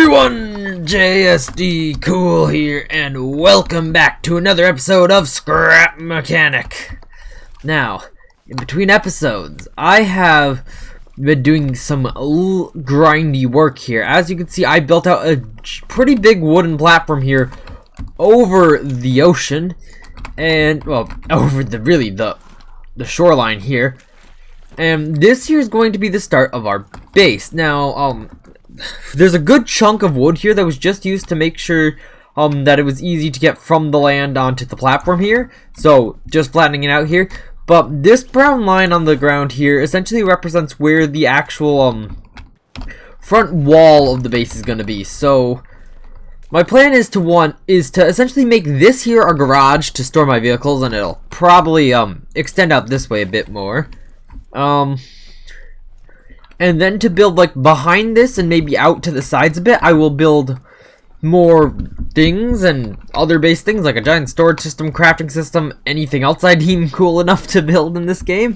everyone, JSD Cool here, and welcome back to another episode of Scrap Mechanic. Now, in between episodes, I have been doing some grindy work here. As you can see, I built out a pretty big wooden platform here over the ocean, and, well, over the shoreline here. And this here is going to be the start of our base. Now, there's a good chunk of wood here that was just used to make sure that it was easy to get from the land onto the platform here. So just flattening it out here. But this brown line on the ground here essentially represents where the actual front wall of the base is going to be. So my plan is to essentially make this here a garage to store my vehicles, and it'll probably extend out this way a bit more. And then to build like behind this and maybe out to the sides a bit, I will build more things and other base things like a giant storage system, crafting system, anything else I deem cool enough to build in this game.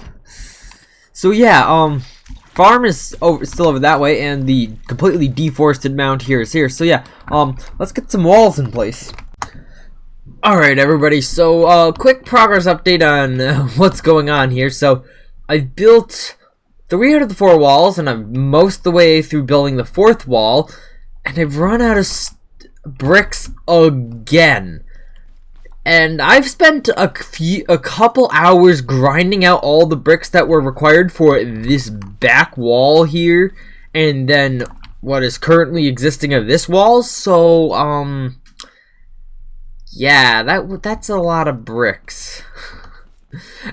So yeah, farm is still over that way, and the completely deforested mound here is here. So yeah, let's get some walls in place. Alright everybody, so quick progress update on what's going on here. So I built 3 out of the 4 walls, and I'm most of the way through building the 4th wall, and I've run out of bricks again. And I've spent a couple hours grinding out all the bricks that were required for this back wall here, and then what is currently existing of this wall. So, yeah, that's a lot of bricks.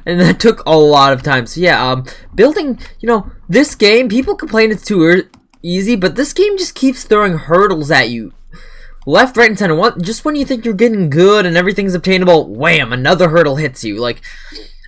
And that took a lot of time. So yeah, building, this game, people complain it's too easy, but this game just keeps throwing hurdles at you. Left, right, and center. Just when you think you're getting good and everything's obtainable, wham, another hurdle hits you. Like,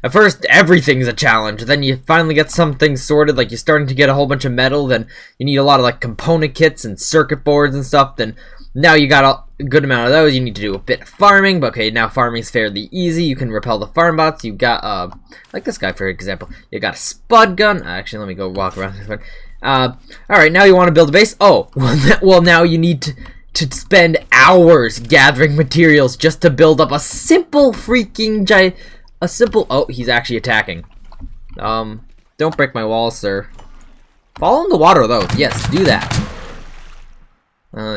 at first, everything's a challenge. Then you finally get some things sorted, like you're starting to get a whole bunch of metal, then you need a lot of, like, component kits and circuit boards and stuff, then now you got a good amount of those. You need to do a bit of farming, but okay, now farming's fairly easy. You can repel the farm bots. You got, like this guy, for example. You got a spud gun. Actually, let me go walk around this one. Alright, now you want to build a base? Oh, well, now you need to spend hours gathering materials just to build up a simple freaking oh, he's actually attacking. Don't break my walls, sir. Fall in the water, though. Yes, do that.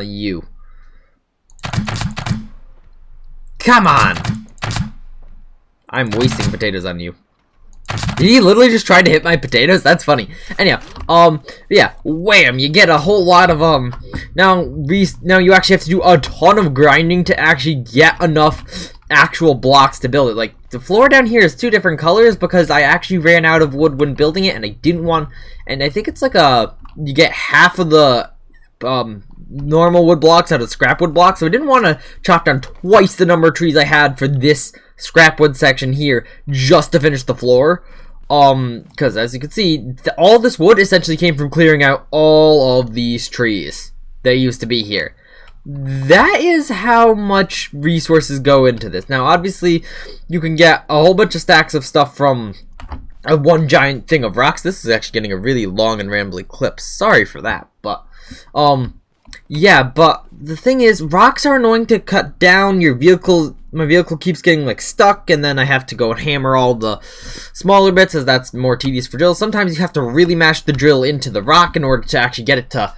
You. Come on! I'm wasting potatoes on you. Did he literally just try to hit my potatoes? That's funny. Anyhow, yeah, wham! You get a whole lot of, now you actually have to do a ton of grinding to actually get enough actual blocks to build it. Like, the floor down here is 2 different colors because I actually ran out of wood when building it, and I didn't want, and I think it's like you get half of the, normal wood blocks out of scrap wood blocks, so I didn't want to chop down twice the number of trees I had for this scrap wood section here just to finish the floor. Because as you can see, all this wood essentially came from clearing out all of these trees that used to be here. That is how much resources go into this. Now, obviously, you can get a whole bunch of stacks of stuff from one giant thing of rocks. This is actually getting a really long and rambly clip. Sorry for that, but, yeah, but the thing is, rocks are annoying to cut down. Your vehicle, my vehicle keeps getting like stuck, and then I have to go and hammer all the smaller bits, as that's more tedious for drills. Sometimes you have to really mash the drill into the rock in order to actually get it to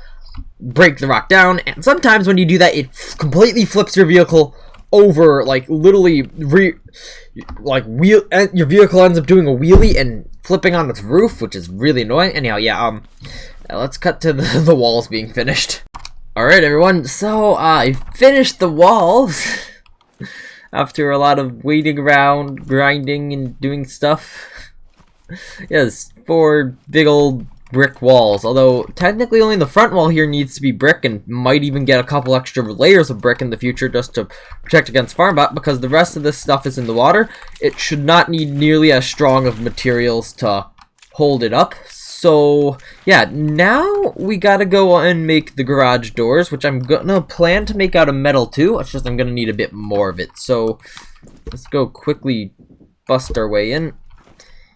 break the rock down. And sometimes when you do that, it completely flips your vehicle over, like literally, your vehicle ends up doing a wheelie and flipping on its roof, which is really annoying. Anyhow, yeah, let's cut to the walls being finished. Alright everyone, so I finished the walls after a lot of waiting around, grinding, and doing stuff. Yes, 4 big old brick walls, although technically only the front wall here needs to be brick, and might even get a couple extra layers of brick in the future just to protect against farm bot, because the rest of this stuff is in the water. It should not need nearly as strong of materials to hold it up. So, yeah, now we gotta go and make the garage doors, which I'm gonna plan to make out of metal too. It's just I'm gonna need a bit more of it. So, let's go quickly bust our way in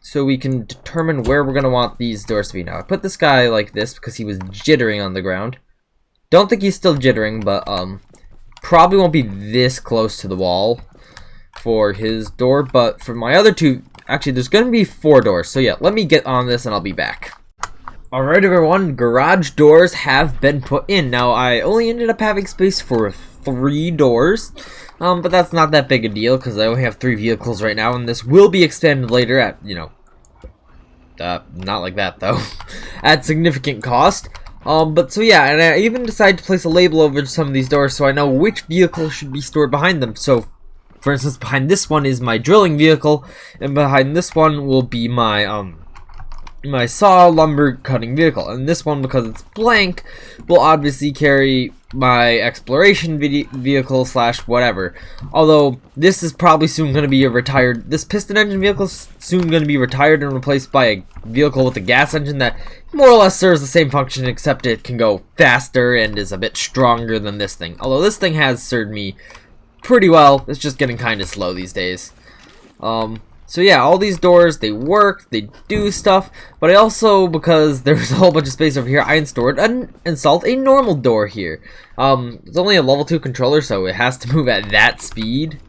so we can determine where we're gonna want these doors to be. Now, I put this guy like this because he was jittering on the ground. Don't think he's still jittering, but probably won't be this close to the wall for his door. But for my other two, actually, there's going to be 4 doors. So yeah, let me get on this and I'll be back. Alright everyone, garage doors have been put in. Now, I only ended up having space for 3 doors. But that's not that big a deal because I only have 3 vehicles right now. And this will be expanded later at, you know, not like that though, at significant cost. But so yeah, and I even decided to place a label over some of these doors so I know which vehicle should be stored behind them. So, for instance, behind this one is my drilling vehicle, and behind this one will be my my saw lumber cutting vehicle. And this one, because it's blank, will obviously carry my exploration vehicle slash whatever. Although this is probably soon going to be this piston engine vehicle is soon going to be retired and replaced by a vehicle with a gas engine that more or less serves the same function, except it can go faster and is a bit stronger than this thing. Although this thing has served me pretty well, it's just getting kind of slow these days. So yeah, all these doors, they work, they do stuff, but I also, because there's a whole bunch of space over here, I installed a normal door here. It's only a level 2 controller, so it has to move at that speed.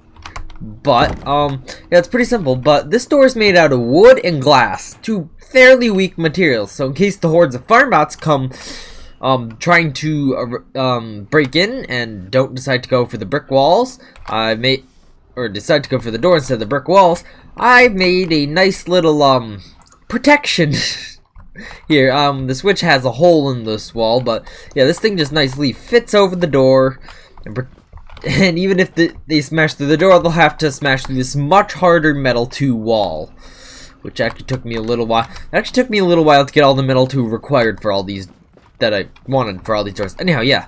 But, yeah, it's pretty simple, but this door is made out of wood and glass, 2 fairly weak materials, so in case the hordes of farm bots come trying to break in and don't decide to go for the brick walls, decide to go for the door instead of the brick walls, I made a nice little protection here. The switch has a hole in this wall, but yeah, this thing just nicely fits over the door, and even if they smash through the door, they'll have to smash through this much harder metal 2 wall, which actually took me a little while. It actually took me a little while to get all the metal 2 required for all these that I wanted for all these doors. Anyhow, yeah,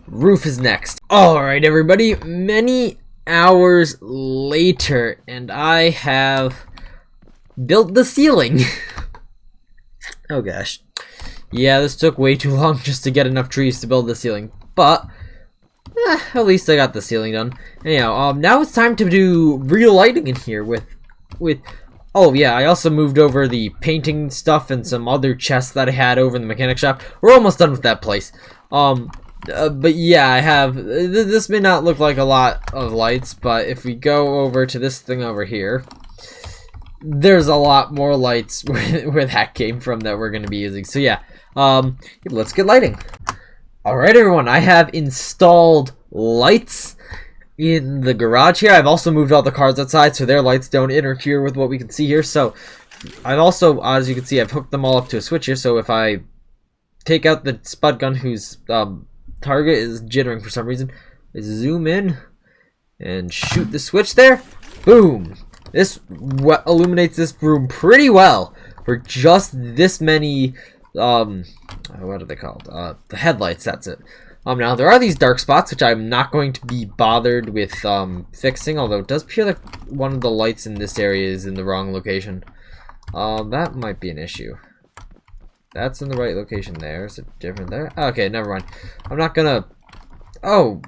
roof is next. Alright everybody, many hours later, and I have built the ceiling. Oh gosh. Yeah, this took way too long just to get enough trees to build the ceiling, but at least I got the ceiling done. Anyhow, now it's time to do real lighting in here with oh yeah, I also moved over the painting stuff and some other chests that I had over in the mechanic shop. We're almost done with that place. But yeah, I have, this may not look like a lot of lights, but if we go over to this thing over here, there's a lot more lights where that came from that we're going to be using. So yeah, let's get lighting. Alright everyone, I have installed lights in the garage here. I've also moved all the cars outside so their lights don't interfere with what we can see here. So I've also, as you can see, I've hooked them all up to a switch here, so if I take out the spud gun whose target is jittering for some reason, I zoom in and shoot the switch there, boom. This illuminates this room pretty well for just this many what are they called, the headlights, that's it. Now there are these dark spots which I'm not going to be bothered with fixing, although it does appear like one of the lights in this area is in the wrong location. That might be an issue. That's in the right location there. Is it different there? Okay, never mind. I'm not gonna... Oh!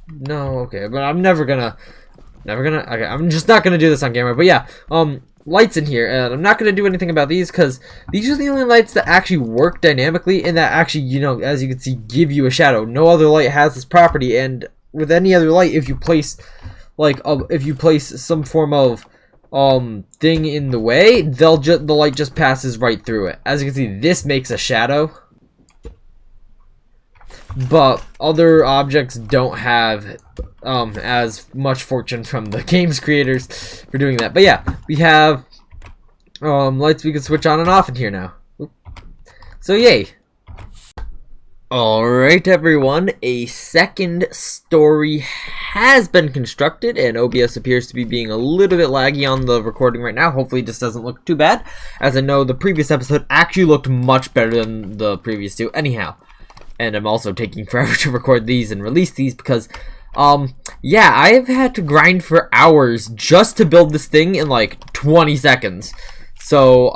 No, okay. But I'm never gonna... Okay, I'm just not gonna do this on camera. But yeah, lights in here. And I'm not gonna do anything about these because these are the only lights that actually work dynamically and that actually, you know, as you can see, give you a shadow. No other light has this property. And with any other light, if you place, like, some form of thing in the way, the light just passes right through it. As you can see, this makes a shadow, but other objects don't have as much fortune from the game's creators for doing that. But yeah, we have lights we can switch on and off in here now. So yay. Alright everyone, a second story has been constructed, and OBS appears to be being a little bit laggy on the recording right now. Hopefully this doesn't look too bad, as I know the previous episode actually looked much better than the previous two. Anyhow, and I'm also taking forever to record these and release these because, yeah, I have had to grind for hours just to build this thing in like 20 seconds. So,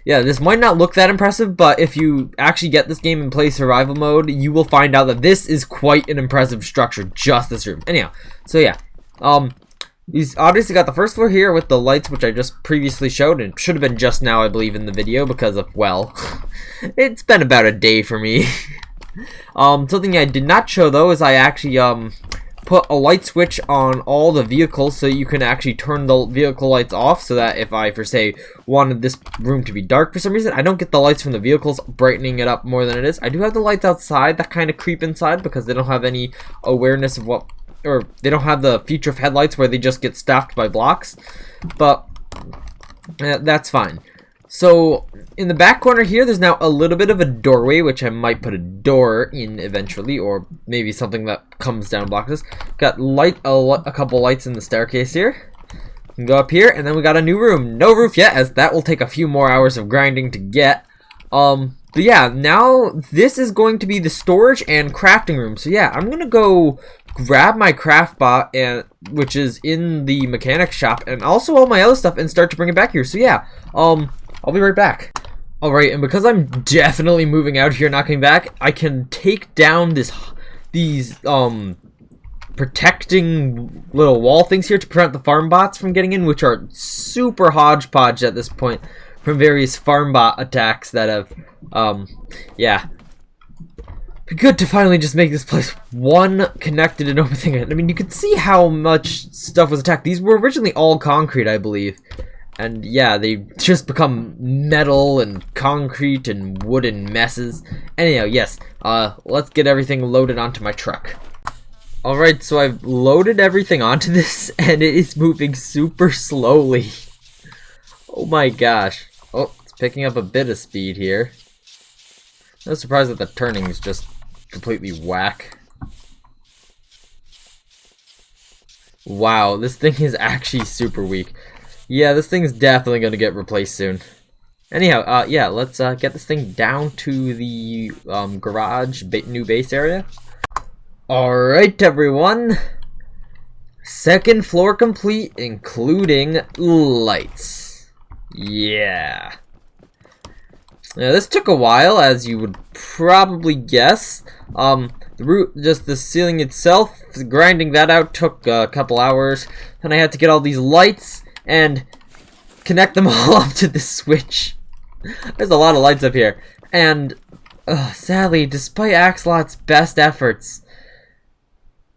yeah, this might not look that impressive, but if you actually get this game and play survival mode, you will find out that this is quite an impressive structure, just this room. Anyhow, so yeah, he's obviously got the first floor here with the lights, which I just previously showed, and it should have been just now, I believe, in the video, because of, well, it's been about a day for me. Something I did not show though is I actually put a light switch on all the vehicles so you can actually turn the vehicle lights off, so that if I, for say, wanted this room to be dark for some reason, I don't get the lights from the vehicles brightening it up more than it is. I do have the lights outside that kind of creep inside because they don't have any awareness of what, or they don't have the feature of headlights where they just get stopped by blocks, but that's fine. So in the back corner here, there's now a little bit of a doorway, which I might put a door in eventually, or maybe something that comes down and blocks this. Got a couple lights in the staircase here. You can go up here, and then we got a new room. No roof yet, as that will take a few more hours of grinding to get. But yeah, now this is going to be the storage and crafting room. So yeah, I'm gonna go grab my craft bot, which is in the mechanic shop, and also all my other stuff, and start to bring it back here. So yeah, I'll be right back. Alright, and because I'm definitely moving out here, not coming back, I can take down these protecting little wall things here to prevent the farm bots from getting in, which are super hodgepodge at this point from various farm bot attacks that have, yeah. Be good to finally just make this place one connected and open thing. I mean, you can see how much stuff was attacked. These were originally all concrete, I believe. And yeah, they just become metal and concrete and wooden messes. Anyhow, yes, let's get everything loaded onto my truck. Alright, so I've loaded everything onto this, and it is moving super slowly. Oh my gosh. Oh, it's picking up a bit of speed here. No surprise that the turning is just completely whack. Wow, this thing is actually super weak. Yeah, this thing's definitely gonna get replaced soon. Anyhow, yeah, let's get this thing down to the garage new base area. Alright, everyone. Second floor complete, including lights. Yeah. Now, this took a while, as you would probably guess. The ceiling itself, grinding that out took a couple hours. Then I had to get all these lights and connect them all up to the switch. There's a lot of lights up here. And, sadly, despite Axolot's best efforts,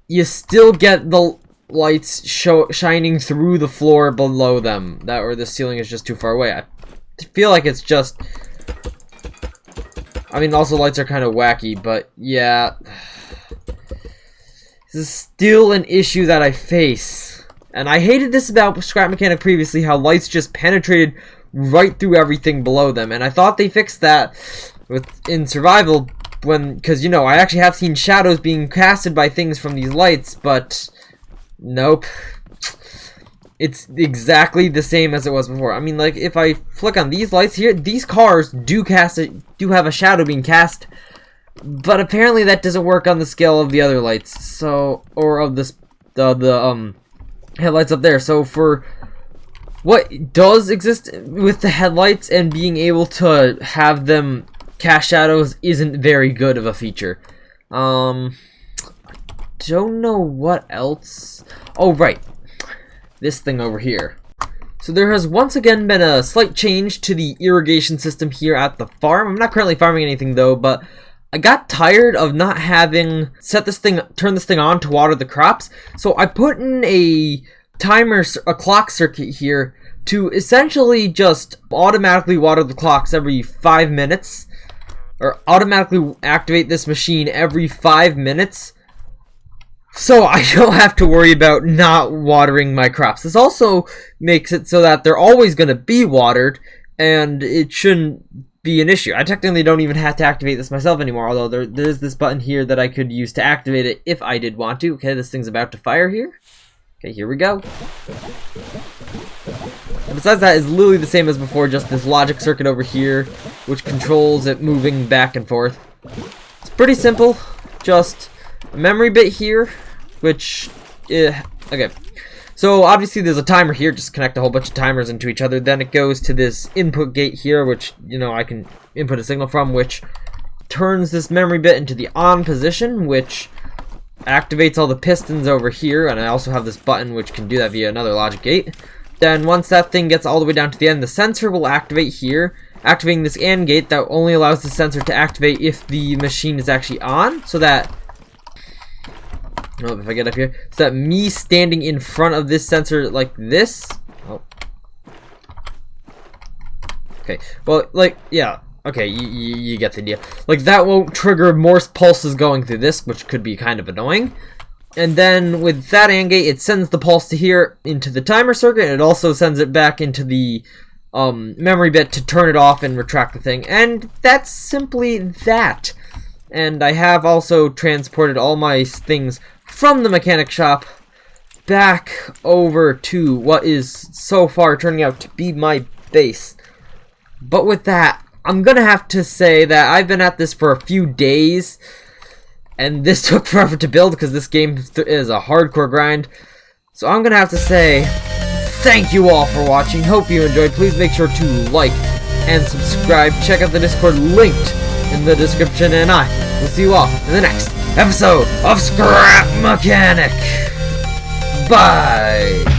you still get the lights shining through the floor below them. Or the ceiling is just too far away. I feel like it's just... I mean, also lights are kind of wacky, but yeah. This is still an issue that I face. And I hated this about Scrap Mechanic previously, how lights just penetrated right through everything below them. And I thought they fixed that in Survival, because, you know, I actually have seen shadows being casted by things from these lights, but nope. It's exactly the same as it was before. I mean, like, if I flick on these lights here, these cars do have a shadow being cast, but apparently that doesn't work on the scale of the other lights, so, or of the headlights up there. So for what does exist with the headlights and being able to have them cast shadows isn't very good of a feature. I don't know what else. Oh, right. This thing over here. So there has once again been a slight change to the irrigation system here at the farm. I'm not currently farming anything though, but I got tired of not having turn this thing on to water the crops. So I put in a clock circuit here to essentially just automatically water the clocks every 5 minutes, or automatically activate this machine every 5 minutes. So I don't have to worry about not watering my crops. This also makes it so that they're always going to be watered, and it shouldn't be an issue. I technically don't even have to activate this myself anymore, although there's this button here that I could use to activate it if I did want to. Okay, this thing's about to fire here. Okay, here we go. And besides that, it's literally the same as before, just this logic circuit over here, which controls it moving back and forth. It's pretty simple, just a memory bit here, which, okay. So obviously there's a timer here, just connect a whole bunch of timers into each other. Then it goes to this input gate here, which, you know, I can input a signal from, which turns this memory bit into the on position, which activates all the pistons over here. And I also have this button which can do that via another logic gate. Then once that thing gets all the way down to the end, the sensor will activate here, activating this AND gate that only allows the sensor to activate if the machine is actually on, so that, oh, if I get up here, so that me standing in front of this sensor like this, oh, okay, well, like, yeah, okay, you get the idea. Like, that won't trigger more pulses going through this, which could be kind of annoying. And then with that AND gate, it sends the pulse to here into the timer circuit, and it also sends it back into the memory bit to turn it off and retract the thing. And that's simply that. And I have also transported all my things from the mechanic shop back over to what is so far turning out to be my base. But with that, I'm gonna have to say that I've been at this for a few days, and this took forever to build because this game is a hardcore grind. So I'm gonna have to say thank you all for watching. Hope you enjoyed. Please make sure to like and subscribe. Check out the Discord linked in the description, and I will see you all in the next episode of Scrap Mechanic. Bye.